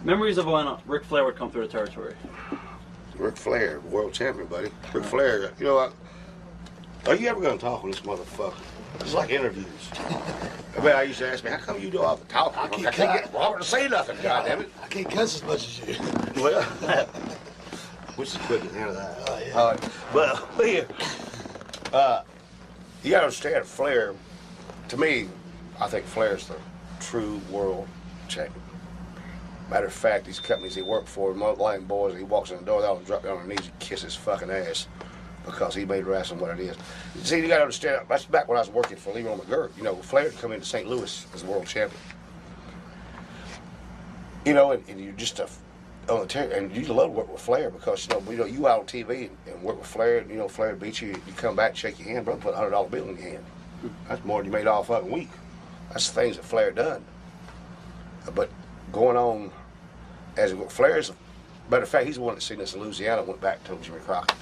Memories of when Ric Flair would come through the territory. Ric Flair, world champion, buddy. Ric Flair, you know what? Are you ever going to talk on this motherfucker? It's like interviews. I mean, I used to ask me, how come you do all the talking? I can't get Robert to say nothing, goddammit. I can't cuss as much as you. Well, which is quick to handle that. Oh, yeah. But here, you got to understand, Flair, to me, I think Flair's the true world champion. Matter of fact, these companies he worked for, Morton boys, he walks in the door, they all drop down on their knees and kiss his fucking ass because he made wrestling what it is. See, you got to understand, that's back when I was working for Leroy McGirt. You know, Flair would come into St. Louis as world champion. You know, and you're just on the and you love to work with Flair because you out on TV and work with Flair. And, you know, Flair beats you, you come back, shake your hand, brother, put $100 bill in your hand. That's more than you made all fucking week. That's the things that Flair done. But going on as Flair's, matter of fact, he's the one that seen us in Louisiana and went back and told Jimmy Crockett.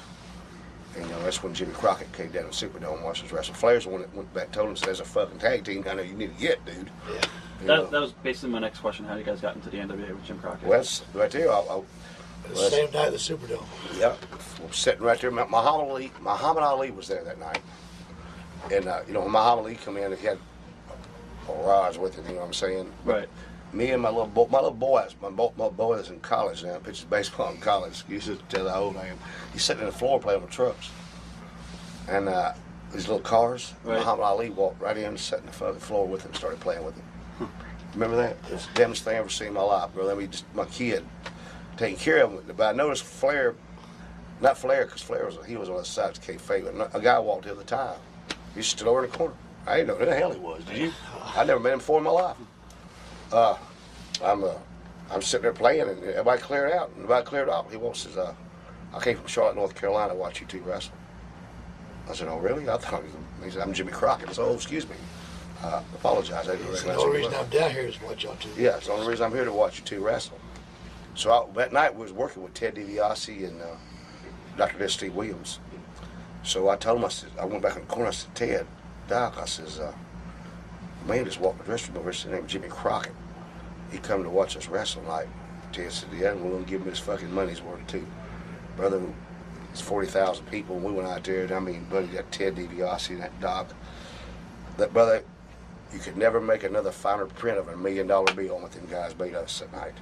And you know, that's when Jimmy Crockett came down to Superdome and watched us wrestle. Flair's the one that went back and told him, there's a fucking tag team down there you need to get, dude. Yeah. That was basically my next question, how you guys got into the NWA with Jim Crockett. Well, that's right there. The same night at the Superdome. Yeah, we're sitting right there. Muhammad Ali was there that night. And, you know, when Muhammad Ali come in, he had a Raj with him, you know what I'm saying? Right. Me and my little boys in college now, pitches baseball in college. You should tell how old I am. He's sitting in the floor playing with trucks. And these little cars, right. Muhammad Ali walked right in and sat in the floor with him and started playing with him. Remember that? It was the dumbest thing I ever seen in my life, bro. I mean, just my kid taking care of him. But I noticed Flair, not Flair, because he was on the side of kayfabe. A guy walked the other time. He stood over in the corner. I didn't know who the hell he was. Did you? I never met him before in my life. I'm sitting there playing, and everybody cleared out. And everybody cleared out. He walks says, I came from Charlotte, North Carolina, to watch you two wrestle. I said, oh, really? I thought he said, I'm Jimmy Crockett. I said, oh, excuse me. Apologize. I didn't recognize the only reason I'm down here is to watch y'all two. Yeah, it's the only reason I'm here to watch you two wrestle. So that night we was working with Ted DiBiase and Dr. Steve Williams. So I told him, I went back in the corner, I said, Ted, Doc, I says, man just walked the dressing room over, his name Jimmy Crockett. He come to watch us wrestle night. Ted said, yeah, we're going to give him his fucking money's worth too. Brother, it's 40,000 people, and we went out there, and I mean, buddy, that Ted DiBiase and that Doc, that brother, you could never make another finer print of a $1 million bill on what them guys made us that night.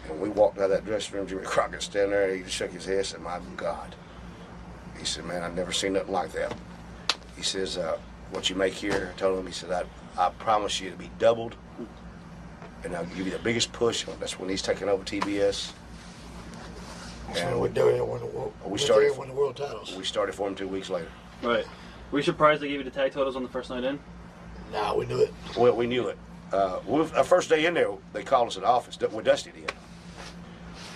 And we walked out of that dressing room, Jimmy Crockett standing there, and he just shook his head and said, my God. He said, man, I've never seen nothing like that. He says, what you make here, I told him, he said, I promise you to be doubled, and I'll give you the biggest push. That's when he's taking over TBS. And we won the world titles. We started for him 2 weeks later. Right. Were you surprised they gave you the tag titles on the first night in? Nah, we knew it. Well, we knew it. Our first day in there, they called us at the office, what Dusty did.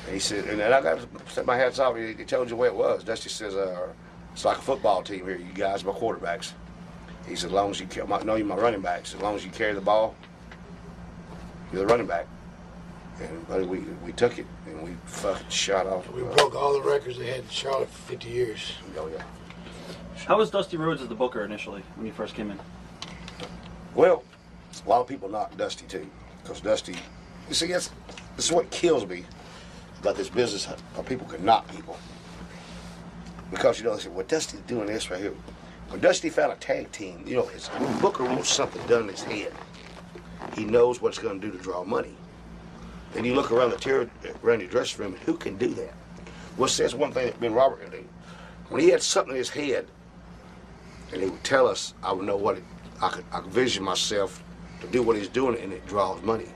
And he said, and I got to set my hats off, he told you the way it was. Dusty says, it's like a football team here, you guys are my quarterbacks. He said, as long as you you're my running backs, as long as you carry the ball, you're the running back. And buddy, we took it, and we fucking shot off. We broke all the records they had in Charlotte for 50 years. Oh, yeah. How was Dusty Rhodes as the booker initially, when you first came in? Well, a lot of people knock Dusty, too. Because Dusty, you see, this is what kills me about this business, how people can knock people. Because, you know, they say, well, Dusty's doing this right here. When Dusty found a tag team, you know, when Booker wants something done in his head, he knows what it's going to do to draw money. Then you look around around your dressing room, and who can do that? Well, that's one thing that me and Robert can do. When he had something in his head, and he would tell us, I would know what I could vision myself to do what he's doing, and it draws money.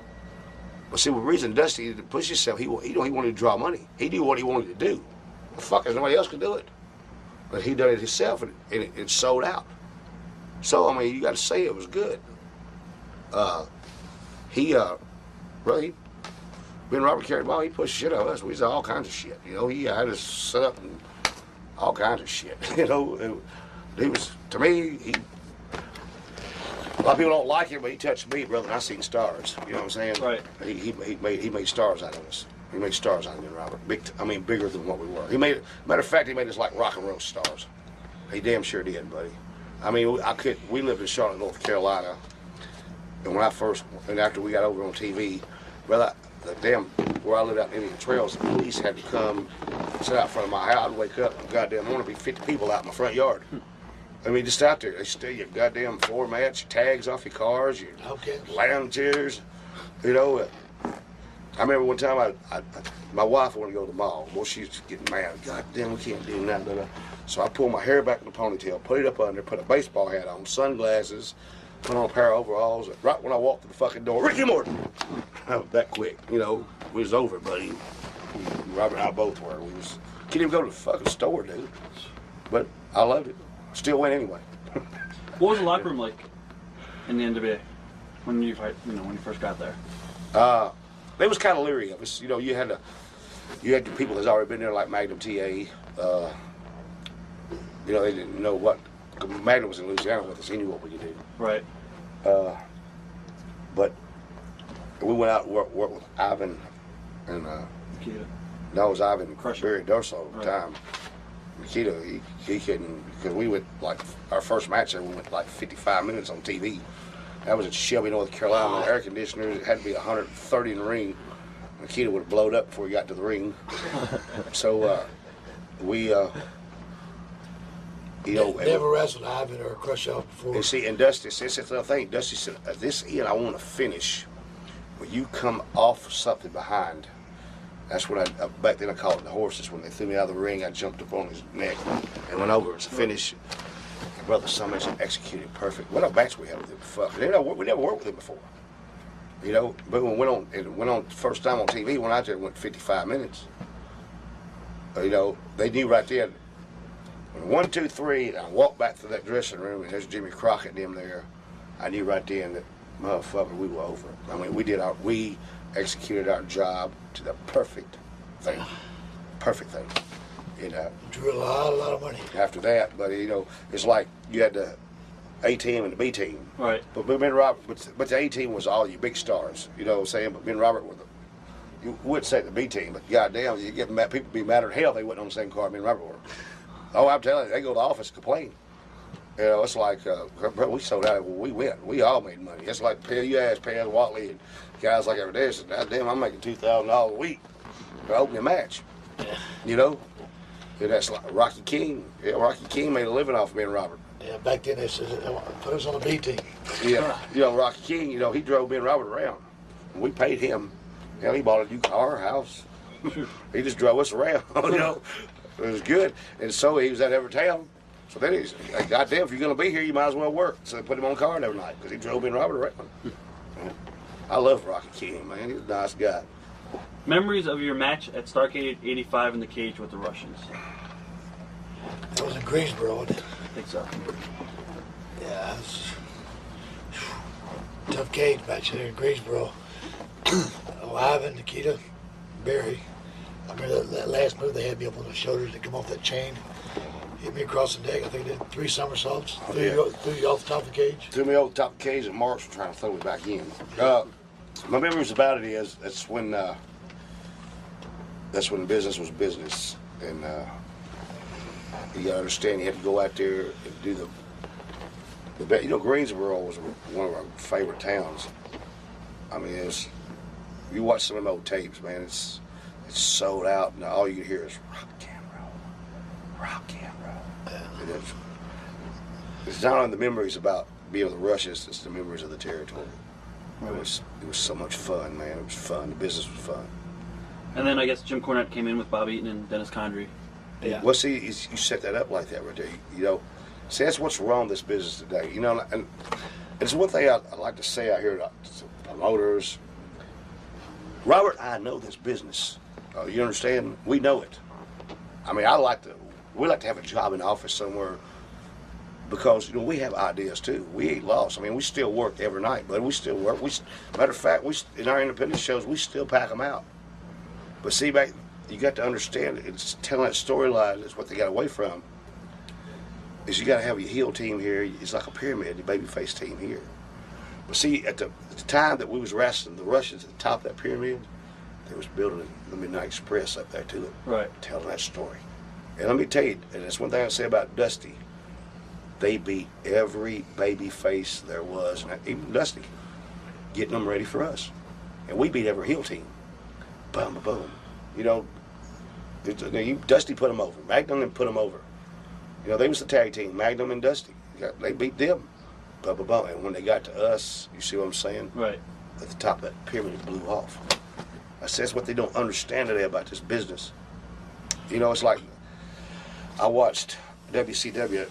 But see, the reason Dusty didn't push himself, he wanted to draw money. He knew what he wanted to do. Well, fuck, there's nobody else could do it. But he done it himself, and it sold out. So, I mean, you got to say it was good. Me and Robert carried the ball, he pushed shit on us. We said all kinds of shit. You know, he had us set up and all kinds of shit. You know, he was, to me, a lot of people don't like him, but he touched me, brother, and I seen stars. You know what I'm saying? Right. He made stars out of us. He made stars out of me and Robert. Bigger than what we were. Matter of fact, he made us like rock and roll stars. He damn sure did, buddy. I mean, we lived in Charlotte, North Carolina, and after we got over on TV, brother, the damn where I lived out in Indian Trails, the police had to come sit out front of my house. I'd wake up and goddamn morning, be 50 people out in my front yard. I mean, just out there. They steal your goddamn floor mats, your tags off your cars, your lounge chairs. You know, I remember one time my wife wanted to go to the mall. Well, she was getting mad. God damn, we can't do that. So I pulled my hair back in the ponytail, put it up under, put a baseball hat on, sunglasses, put on a pair of overalls. Right when I walked through the fucking door, Ricky Morton. That quick, you know, we was over, buddy. Robert and I both were. Couldn't even go to the fucking store, dude. But I loved it. Still went anyway. What was the locker room like in the NWA when you first got there? They was kind of leery of us. You know, you had the people that's already been there, like Magnum TA. You know, they didn't know what. Magnum was in Louisiana with us. He knew what we could do. Right. But we went out and worked with Ivan and Nikita. No, it was Ivan Crusher. Barry Durso at the time. Nikita, he couldn't, because we went, like, our first match there, we went like 55 minutes on TV. That was at Shelby, North Carolina. The air conditioners, it had to be 130 in the ring. Nikita would have blown up before he got to the ring. So we, you know. Never wrestled Ivan or Crusher before. And see, and Dusty, that's the thing. Dusty said, at this end, I want to finish when you come off something behind. That's when back then I called it the horses. When they threw me out of the ring, I jumped up on his neck and went over. It's a finish. And Brother Summers executed perfect. What a match we had with him. Fuck. We never worked with him before. You know, but when it went on first time on TV, went out there and went 55 minutes. You know, they knew right there. When 1, 2, 3, and I walked back to that dressing room and there's Jimmy Crockett and them there. I knew right then that, motherfucker, we were over. I mean, we executed our job to the perfect thing. Perfect thing. You know. Drew a lot of money. After that, but you know, it's like you had the A team and the B team. Right. But me and Robert, but the A team was all your big stars. You know what I'm saying? But me and Robert were you would say the B team, but goddamn, you get mad, people be madder than hell if they wasn't on the same card me and Robert were. Oh, I'm telling you, they go to the office and complain. You know, it's like, bro, we sold out, we went. We all made money. It's like, you ask Paz Watley and guys like every day, said, God damn, I'm making $2,000 a week to open a match. Yeah. You know? And that's like Rocky King. Yeah, Rocky King made a living off me and Robert. Yeah, back then they said, put us on the B team. Yeah, you know, Rocky King, you know, he drove me and Robert around. We paid him. Hell, he bought a new car, house. He just drove us around, you know? It was good. And so he was at every town. So then he's like, goddamn, if you're going to be here, you might as well work. So they put him on card every night because he drove me and Robert around. I love Rocky King, man. He's a nice guy. Memories of your match at Starrcade 85 in the cage with the Russians. That was in Greensboro, wasn't it? I think so. Yeah, it was a tough cage match there in Greensboro. Ivan, Nikita, Barry. I remember that last move they had me up on the shoulders to come off that chain. Hit me across the neck. I think they did 3 somersaults. Threw you off the top of the cage. Threw me off the top of the cage and Marks were trying to throw me back in. My memories about it is that's when business was business. And you gotta understand you had to go out there and do the bet. You know, Greensboro was one of our favorite towns. I mean, you watch some of them old tapes, man, it's sold out and all you can hear is rock and roll. Yeah. It's not only the memories about being with the Russians, it's the memories of the territory. It was so much fun, man. It was fun. The business was fun. And then I guess Jim Cornette came in with Bob Eaton and Dennis Condrey. Yeah. Well, see, you set that up like that right there. You know, see, that's what's wrong with this business today. You know, and it's one thing I like to say out here to promoters. Robert, I know this business. You understand? We know it. I mean, we like to have a job in the office somewhere because, you know, we have ideas too. We ain't lost. I mean, we still work every night, but we still work. Matter of fact, in our independent shows, we still pack them out. But see, you got to understand, it's telling that storyline is what they got away from, is you got to have your heel team here. It's like a pyramid, the babyface team here. But see, at the time that we was wrestling the Russians at the top of that pyramid, they was building the Midnight Express up there to it. Right. Telling that story. And let me tell you, and that's one thing I say about Dusty, they beat every baby face there was, and even Dusty, getting them ready for us. And we beat every heel team. boom, boom. You know, Dusty put them over. Magnum and put them over. You know, they was the tag team, Magnum and Dusty. They beat them. Boom, boom, boom. And when they got to us, you see what I'm saying? Right. At the top of that pyramid, it blew off. I said, that's what they don't understand today about this business. You know, it's like, I watched WCW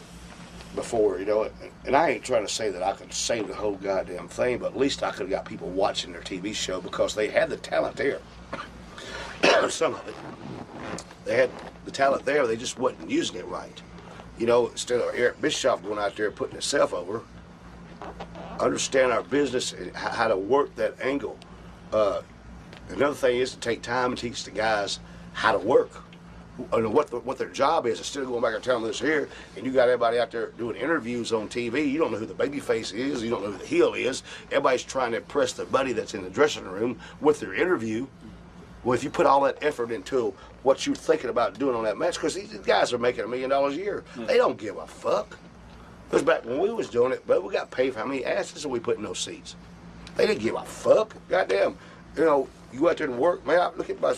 before, you know, and I ain't trying to say that I could save the whole goddamn thing, but at least I could have got people watching their TV show because they had the talent there. Some of it. They had the talent there, they just wasn't using it right. You know, instead of Eric Bischoff going out there putting himself over, understand our business and how to work that angle. Another thing is to take time and teach the guys how to work. What their job is. Instead of going back and telling them this here, and you got everybody out there doing interviews on TV, you don't know who the babyface is, you don't know who the heel is. Everybody's trying to impress the buddy that's in the dressing room with their interview. Well, if you put all that effort into what you're thinking about doing on that match, because these guys are making $1 million a year, they don't give a fuck. Because back when we was doing it, but we got paid for how many asses did we put in those seats? They didn't give a fuck. Goddamn, you know, you go out there and work, man. Look at my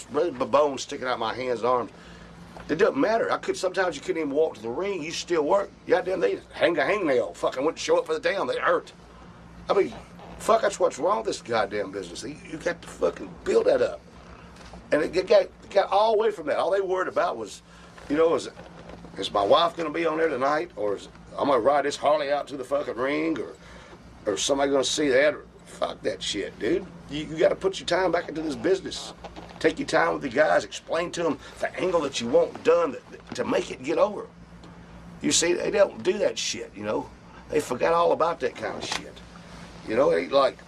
bones sticking out my hands and arms. It doesn't matter. Sometimes you couldn't even walk to the ring. You still work. Goddamn, they hang a hangnail. Fucking wouldn't show up for the damn. They hurt. I mean, fuck, that's what's wrong with this goddamn business. You got to fucking build that up. And it got all away from that. All they worried about was, you know, is my wife going to be on there tonight? Or I'm going to ride this Harley out to the fucking ring? Or somebody going to see that? Or, fuck that shit, dude. You got to put your time back into this business. Take your time with the guys. Explain to them the angle that you want done to make it get over. You see, they don't do that shit, you know. They forgot all about that kind of shit. You know, it ain't like,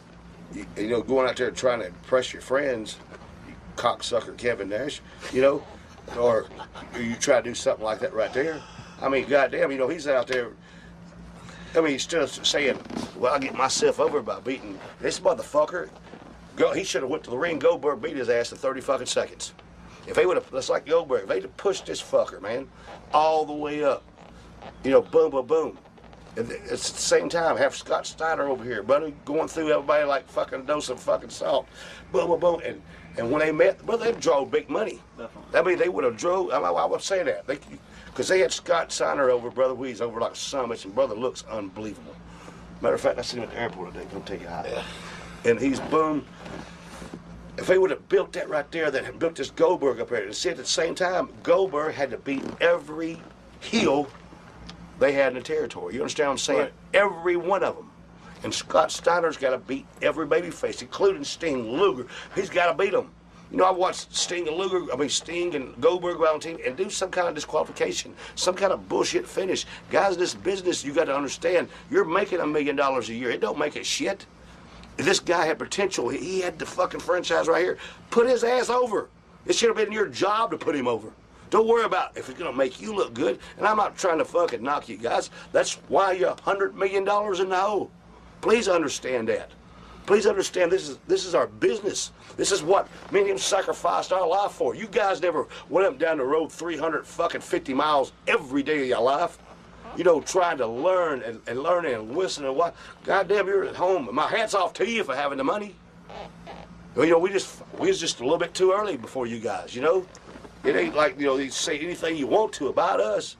you know, going out there trying to impress your friends, you cocksucker Kevin Nash, you know, or you try to do something like that right there. I mean, goddamn, you know, he's out there. I mean, he's still saying, well, I get myself over by beating this motherfucker. He should have went to the ring. Goldberg beat his ass in 30 fucking seconds. If they would have, that's like Goldberg, if they'd have pushed this fucker, man, all the way up, you know, boom, boom, boom. And it's at the same time, have Scott Steiner over here, buddy, going through everybody like fucking dose of fucking salt. Boom, boom, boom. And when they met, well, they'd draw big money. Definitely. I mean, they would have drove, I would say that. Because they had Scott Steiner over, Brother Weeds over like Summits, and Brother looks unbelievable. Matter of fact, I seen him at the airport today. Don't take it high. Yeah. And he's boom. If they would have built that right there, that had built this Goldberg up there, and see at the same time, Goldberg had to beat every heel they had in the territory. You understand what I'm saying? Right. Every one of them. And Scott Steiner's got to beat every babyface, including Sting, Luger. He's got to beat them. You know, I watched Sting and Goldberg go out on team and do some kind of disqualification, some kind of bullshit finish. Guys, this business, you got to understand, you're making $1 million a year. It don't make it shit. This guy had potential. He had the fucking franchise right here. Put his ass over. It should have been your job to put him over. Don't worry about if it's going to make you look good. And I'm not trying to fucking knock you guys. That's why you're $100 million in the hole. Please understand that. Please understand this is our business. This is what me and him sacrificed our life for. You guys never went up and down the road 350 miles every day of your life. You know, trying to learn and learn and listen and what. Goddamn, you're at home. My hat's off to you for having the money. You know, we was just a little bit too early before you guys, you know. It ain't like, you know, you say anything you want to about us.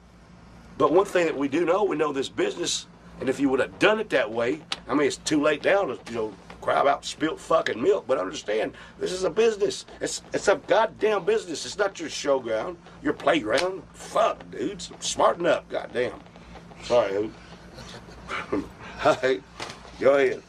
But one thing that we do know, we know this business, and if you would have done it that way, I mean, it's too late now to, you know, cry about spilt fucking milk, but understand, this is a business. It's a goddamn business. It's not your showground, your playground. Fuck, dudes. Smarten up, goddamn. Sorry, Hoop. All right, go ahead.